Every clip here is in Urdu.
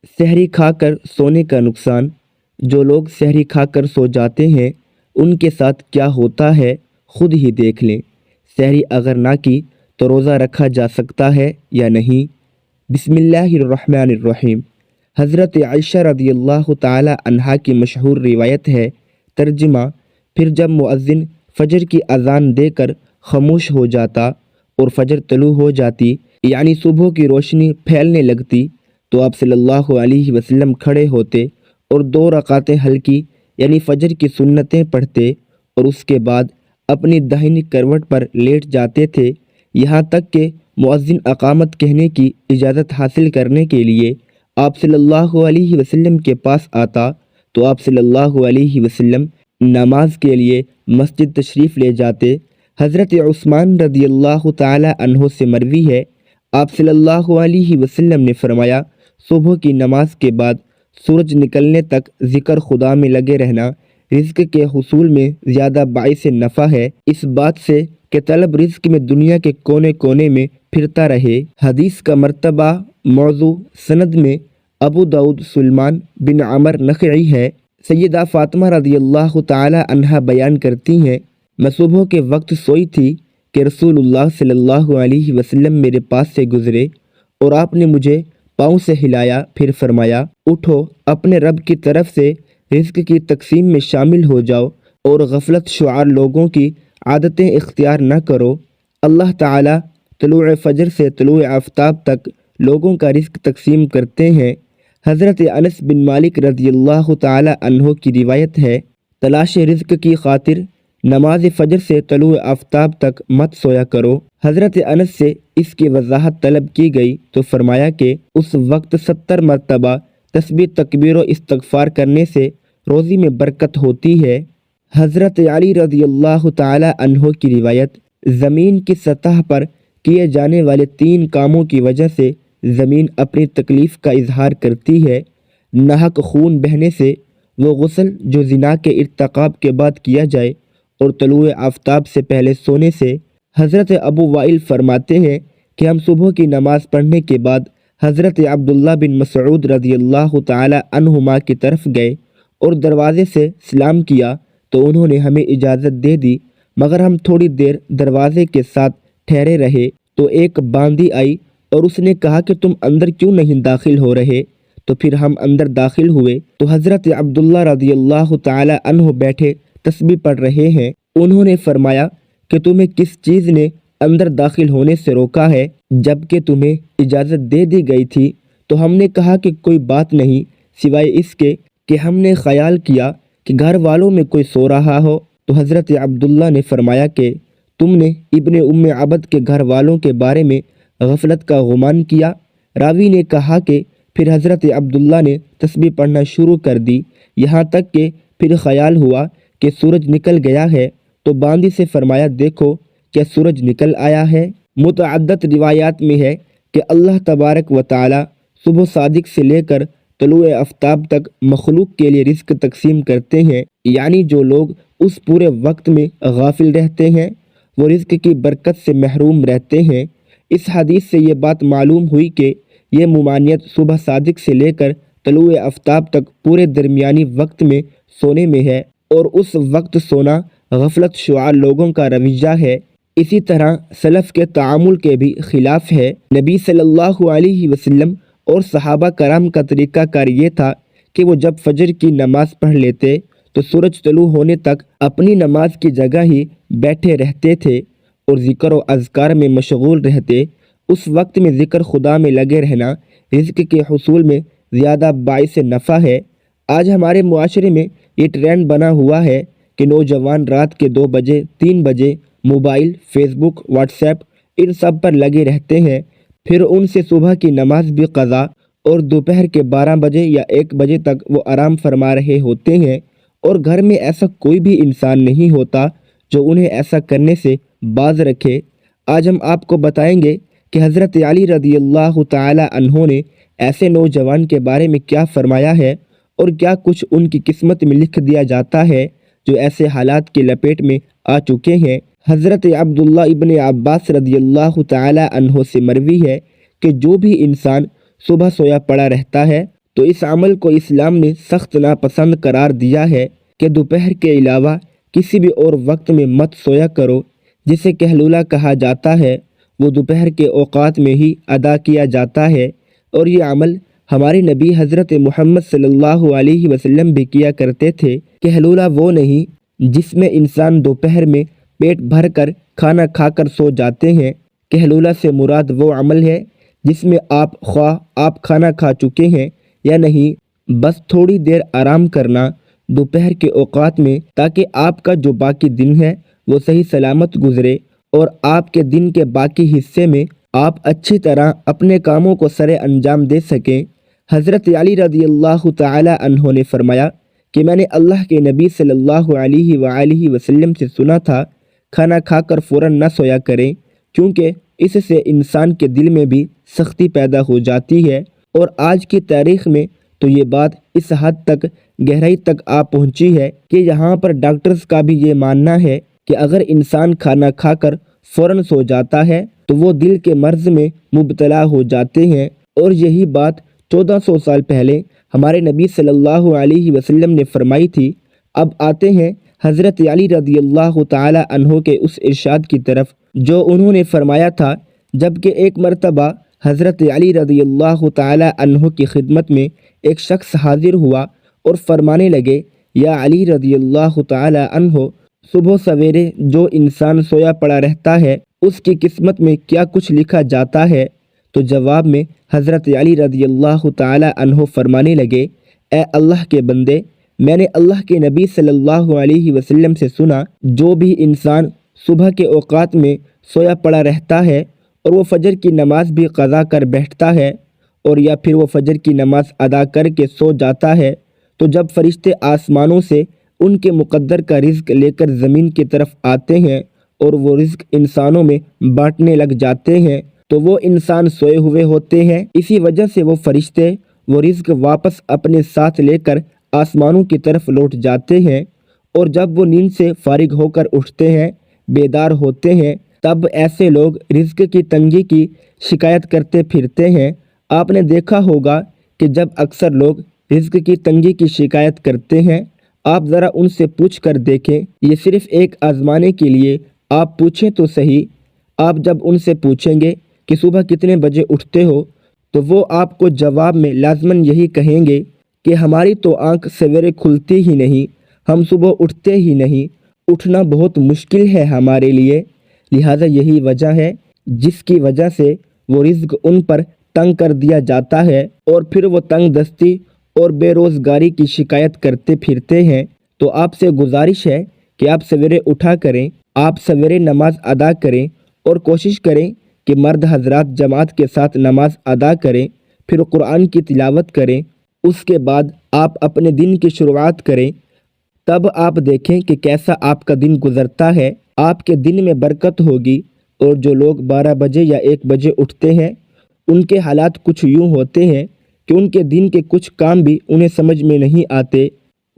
سحری کھا کر سونے کا نقصان۔ جو لوگ سحری کھا کر سو جاتے ہیں ان کے ساتھ کیا ہوتا ہے خود ہی دیکھ لیں۔ سحری اگر نہ کی تو روزہ رکھا جا سکتا ہے یا نہیں؟ بسم اللہ الرحمن الرحیم۔ حضرت عائشہ رضی اللہ تعالی عنہا کی مشہور روایت ہے، ترجمہ: پھر جب مؤذن فجر کی اذان دے کر خاموش ہو جاتا اور فجر طلوع ہو جاتی یعنی صبح کی روشنی پھیلنے لگتی تو آپ صلی اللہ علیہ وسلم کھڑے ہوتے اور 2 رکعتیں ہلکی یعنی فجر کی سنتیں پڑھتے اور اس کے بعد اپنی داہنی کروٹ پر لیٹ جاتے تھے، یہاں تک کہ مؤذن اقامت کہنے کی اجازت حاصل کرنے کے لیے آپ صلی اللہ علیہ وسلم کے پاس آتا تو آپ صلی اللہ علیہ وسلم نماز کے لیے مسجد تشریف لے جاتے۔ حضرت عثمان رضی اللہ تعالی عنہ سے مروی ہے، آپ صلی اللہ علیہ وسلم نے فرمایا، صبح کی نماز کے بعد سورج نکلنے تک ذکر خدا میں لگے رہنا رزق کے حصول میں زیادہ باعث نفع ہے اس بات سے کہ طلب رزق میں دنیا کے کونے کونے میں پھرتا رہے۔ حدیث کا مرتبہ موضوع سند میں ابو داؤد سلمان بن عمر نخعی ہے۔ سیدہ فاطمہ رضی اللہ تعالی عنہا بیان کرتی ہیں، میں صبح کے وقت سوئی تھی کہ رسول اللہ صلی اللہ علیہ وسلم میرے پاس سے گزرے اور آپ نے مجھے پاؤں سے ہلایا، پھر فرمایا، اٹھو، اپنے رب کی طرف سے رزق کی تقسیم میں شامل ہو جاؤ اور غفلت شعار لوگوں کی عادتیں اختیار نہ کرو۔ اللہ تعالیٰ طلوع فجر سے طلوع آفتاب تک لوگوں کا رزق تقسیم کرتے ہیں۔ حضرت انس بن مالک رضی اللہ تعالی عنہ کی روایت ہے، تلاش رزق کی خاطر نماز فجر سے طلوع آفتاب تک مت سویا کرو۔ حضرت انس سے اس کی وضاحت طلب کی گئی تو فرمایا کہ اس وقت 70 مرتبہ تسبیح تکبیر و استغفار کرنے سے روزی میں برکت ہوتی ہے۔ حضرت علی رضی اللہ تعالی عنہ کی روایت، زمین کی سطح پر کیے جانے والے 3 کاموں کی وجہ سے زمین اپنی تکلیف کا اظہار کرتی ہے۔ ناحق خون بہنے سے، وہ غسل جو زنا کے ارتکاب کے بعد کیا جائے، اور طلوع آفتاب سے پہلے سونے سے۔ حضرت ابو وائل فرماتے ہیں کہ ہم صبح کی نماز پڑھنے کے بعد حضرت عبداللہ بن مسعود رضی اللہ تعالی عنہما کی طرف گئے اور دروازے سے سلام کیا تو انہوں نے ہمیں اجازت دے دی، مگر ہم تھوڑی دیر دروازے کے ساتھ ٹھہرے رہے تو ایک باندی آئی اور اس نے کہا کہ تم اندر کیوں نہیں داخل ہو رہے؟ تو پھر ہم اندر داخل ہوئے تو حضرت عبداللہ رضی اللہ تعالی عنہ بیٹھے تسبیح پڑھ رہے ہیں۔ انہوں نے فرمایا کہ تمہیں کس چیز نے اندر داخل ہونے سے روکا ہے جبکہ تمہیں اجازت دے دی گئی تھی؟ تو ہم نے کہا کہ کوئی بات نہیں سوائے اس کے کہ ہم نے خیال کیا کہ گھر والوں میں کوئی سو رہا ہو۔ تو حضرت عبداللہ نے فرمایا کہ تم نے ابن ام عبد کے گھر والوں کے بارے میں غفلت کا گمان کیا۔ راوی نے کہا کہ پھر حضرت عبداللہ نے تسبیح پڑھنا شروع کر دی، یہاں تک کہ پھر خیال ہوا کہ سورج نکل گیا ہے تو باندی سے فرمایا، دیکھو کیا سورج نکل آیا ہے؟ متعدد روایات میں ہے کہ اللہ تبارک و تعالی صبح صادق سے لے کر طلوع آفتاب تک مخلوق کے لیے رزق تقسیم کرتے ہیں، یعنی جو لوگ اس پورے وقت میں غافل رہتے ہیں وہ رزق کی برکت سے محروم رہتے ہیں۔ اس حدیث سے یہ بات معلوم ہوئی کہ یہ ممانعت صبح صادق سے لے کر طلوع آفتاب تک پورے درمیانی وقت میں سونے میں ہے، اور اس وقت سونا غفلت شعار لوگوں کا رویہ ہے۔ اسی طرح سلف کے تعامل کے بھی خلاف ہے۔ نبی صلی اللہ علیہ وسلم اور صحابہ کرام کا طریقہ کار یہ تھا کہ وہ جب فجر کی نماز پڑھ لیتے تو سورج طلوع ہونے تک اپنی نماز کی جگہ ہی بیٹھے رہتے تھے اور ذکر و اذکار میں مشغول رہتے۔ اس وقت میں ذکر خدا میں لگے رہنا رزق کے حصول میں زیادہ باعث نفع ہے۔ آج ہمارے معاشرے میں یہ ٹرینڈ بنا ہوا ہے کہ نوجوان رات کے 2 بجے 3 بجے موبائل، فیس بک، واٹس ایپ ان سب پر لگے رہتے ہیں، پھر ان سے صبح کی نماز بھی قضا اور دوپہر کے 12 بجے یا 1 بجے تک وہ آرام فرما رہے ہوتے ہیں، اور گھر میں ایسا کوئی بھی انسان نہیں ہوتا جو انہیں ایسا کرنے سے باز رکھے۔ آج ہم آپ کو بتائیں گے کہ حضرت علی رضی اللہ تعالی عنہ نے ایسے نوجوان کے بارے میں کیا فرمایا ہے اور کیا کچھ ان کی قسمت میں لکھ دیا جاتا ہے جو ایسے حالات کی لپیٹ میں آ چکے ہیں۔ حضرت عبداللہ ابن عباس رضی اللہ تعالی عنہ سے مروی ہے کہ جو بھی انسان صبح سویا پڑا رہتا ہے تو اس عمل کو اسلام نے سخت ناپسند قرار دیا ہے کہ دوپہر کے علاوہ کسی بھی اور وقت میں مت سویا کرو۔ جسے کہلولہ کہا جاتا ہے وہ دوپہر کے اوقات میں ہی ادا کیا جاتا ہے، اور یہ عمل ہمارے نبی حضرت محمد صلی اللہ علیہ وسلم بھی کیا کرتے تھے۔ کہلولہ وہ نہیں جس میں انسان دوپہر میں پیٹ بھر کر کھانا کھا کر سو جاتے ہیں۔ کہلولہ سے مراد وہ عمل ہے جس میں خواہ آپ کھانا کھا چکے ہیں یا نہیں، بس تھوڑی دیر آرام کرنا دوپہر کے اوقات میں، تاکہ آپ کا جو باقی دن ہے وہ صحیح سلامت گزرے اور آپ کے دن کے باقی حصے میں آپ اچھی طرح اپنے کاموں کو سر انجام دے سکیں۔ حضرت علی رضی اللہ تعالی عنہ نے فرمایا کہ میں نے اللہ کے نبی صلی اللہ علیہ وآلہ وسلم سے سنا تھا، کھانا کھا کر فوراً نہ سویا کریں، کیونکہ اس سے انسان کے دل میں بھی سختی پیدا ہو جاتی ہے۔ اور آج کی تاریخ میں تو یہ بات اس حد تک گہرائی تک آ پہنچی ہے کہ یہاں پر ڈاکٹرز کا بھی یہ ماننا ہے کہ اگر انسان کھانا کھا کر فوراً سو جاتا ہے تو وہ دل کے مرض میں مبتلا ہو جاتے ہیں۔ اور یہی بات 1400 سال پہلے ہمارے نبی صلی اللہ علیہ وسلم نے فرمائی تھی۔ اب آتے ہیں حضرت علی رضی اللہ تعالی عنہ کے اس ارشاد کی طرف جو انہوں نے فرمایا تھا، جبکہ ایک مرتبہ حضرت علی رضی اللہ تعالی عنہ کی خدمت میں ایک شخص حاضر ہوا اور فرمانے لگے، یا علی رضی اللہ تعالی عنہ، صبح سویرے جو انسان سویا پڑا رہتا ہے اس کی قسمت میں کیا کچھ لکھا جاتا ہے؟ تو جواب میں حضرت علی رضی اللہ تعالی عنہ فرمانے لگے، اے اللہ کے بندے، میں نے اللہ کے نبی صلی اللہ علیہ وسلم سے سنا، جو بھی انسان صبح کے اوقات میں سویا پڑا رہتا ہے اور وہ فجر کی نماز بھی قضا کر بیٹھتا ہے، اور یا پھر وہ فجر کی نماز ادا کر کے سو جاتا ہے، تو جب فرشتے آسمانوں سے ان کے مقدر کا رزق لے کر زمین کی طرف آتے ہیں اور وہ رزق انسانوں میں بانٹنے لگ جاتے ہیں تو وہ انسان سوئے ہوئے ہوتے ہیں۔ اسی وجہ سے وہ فرشتے وہ رزق واپس اپنے ساتھ لے کر آسمانوں کی طرف لوٹ جاتے ہیں، اور جب وہ نیند سے فارغ ہو کر اٹھتے ہیں، بیدار ہوتے ہیں، تب ایسے لوگ رزق کی تنگی کی شکایت کرتے پھرتے ہیں۔ آپ نے دیکھا ہوگا کہ جب اکثر لوگ رزق کی تنگی کی شکایت کرتے ہیں، آپ ذرا ان سے پوچھ کر دیکھیں، یہ صرف ایک آزمانے کے لیے آپ پوچھیں تو صحیح، آپ جب ان سے پوچھیں گے کہ صبح کتنے بجے اٹھتے ہو تو وہ آپ کو جواب میں لازماً یہی کہیں گے کہ ہماری تو آنکھ سویرے کھلتی ہی نہیں، ہم صبح اٹھتے ہی نہیں، اٹھنا بہت مشکل ہے ہمارے لیے۔ لہٰذا یہی وجہ ہے جس کی وجہ سے وہ رزق ان پر تنگ کر دیا جاتا ہے، اور پھر وہ تنگ دستی اور بے روزگاری کی شکایت کرتے پھرتے ہیں۔ تو آپ سے گزارش ہے کہ آپ سویرے اٹھا کریں، آپ سویرے نماز ادا کریں، اور کوشش کریں کہ مرد حضرات جماعت کے ساتھ نماز ادا کریں، پھر قرآن کی تلاوت کریں، اس کے بعد آپ اپنے دن کی شروعات کریں۔ تب آپ دیکھیں کہ کیسا آپ کا دن گزرتا ہے، آپ کے دن میں برکت ہوگی۔ اور جو لوگ 12 بجے یا 1 بجے اٹھتے ہیں، ان کے حالات کچھ یوں ہوتے ہیں کہ ان کے دن کے کچھ کام بھی انہیں سمجھ میں نہیں آتے،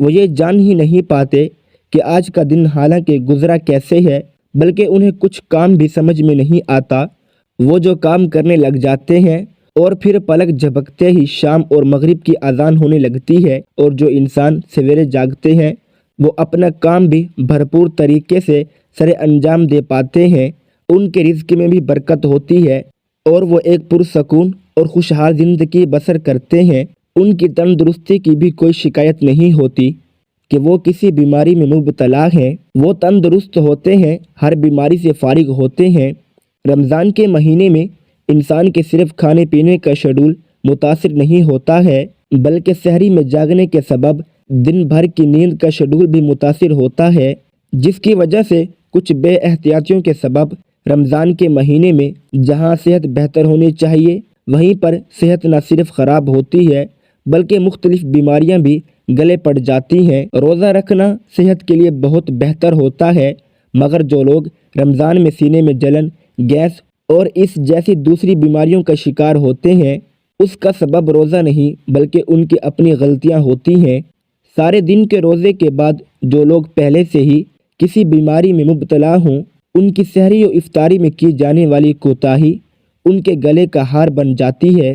وہ یہ جان ہی نہیں پاتے کہ آج کا دن حالانکہ گزرا کیسے ہے، بلکہ انہیں کچھ کام بھی سمجھ میں نہیں آتا۔ وہ جو کام کرنے لگ جاتے ہیں اور پھر پلک جھپکتے ہی شام اور مغرب کی اذان ہونے لگتی ہے، اور جو انسان سویرے جاگتے ہیں وہ اپنا کام بھی بھرپور طریقے سے سر انجام دے پاتے ہیں، ان کے رزق میں بھی برکت ہوتی ہے، اور وہ ایک پرسکون اور خوشحال زندگی بسر کرتے ہیں۔ ان کی تندرستی کی بھی کوئی شکایت نہیں ہوتی کہ وہ کسی بیماری میں مبتلا ہیں، وہ تندرست ہوتے ہیں، ہر بیماری سے فارغ ہوتے ہیں۔ رمضان کے مہینے میں انسان کے صرف کھانے پینے کا شیڈول متاثر نہیں ہوتا ہے، بلکہ سحری میں جاگنے کے سبب دن بھر کی نیند کا شیڈول بھی متاثر ہوتا ہے، جس کی وجہ سے کچھ بے احتیاطیوں کے سبب رمضان کے مہینے میں جہاں صحت بہتر ہونی چاہیے وہیں پر صحت نہ صرف خراب ہوتی ہے بلکہ مختلف بیماریاں بھی گلے پڑ جاتی ہیں۔ روزہ رکھنا صحت کے لیے بہت بہتر ہوتا ہے، مگر جو لوگ رمضان میں سینے میں جلن، گیس اور اس جیسی دوسری بیماریوں کا شکار ہوتے ہیں، اس کا سبب روزہ نہیں بلکہ ان کی اپنی غلطیاں ہوتی ہیں۔ سارے دن کے روزے کے بعد جو لوگ پہلے سے ہی کسی بیماری میں مبتلا ہوں، ان کی سحری و افطاری میں کی جانے والی کوتاہی ان کے گلے کا ہار بن جاتی ہے،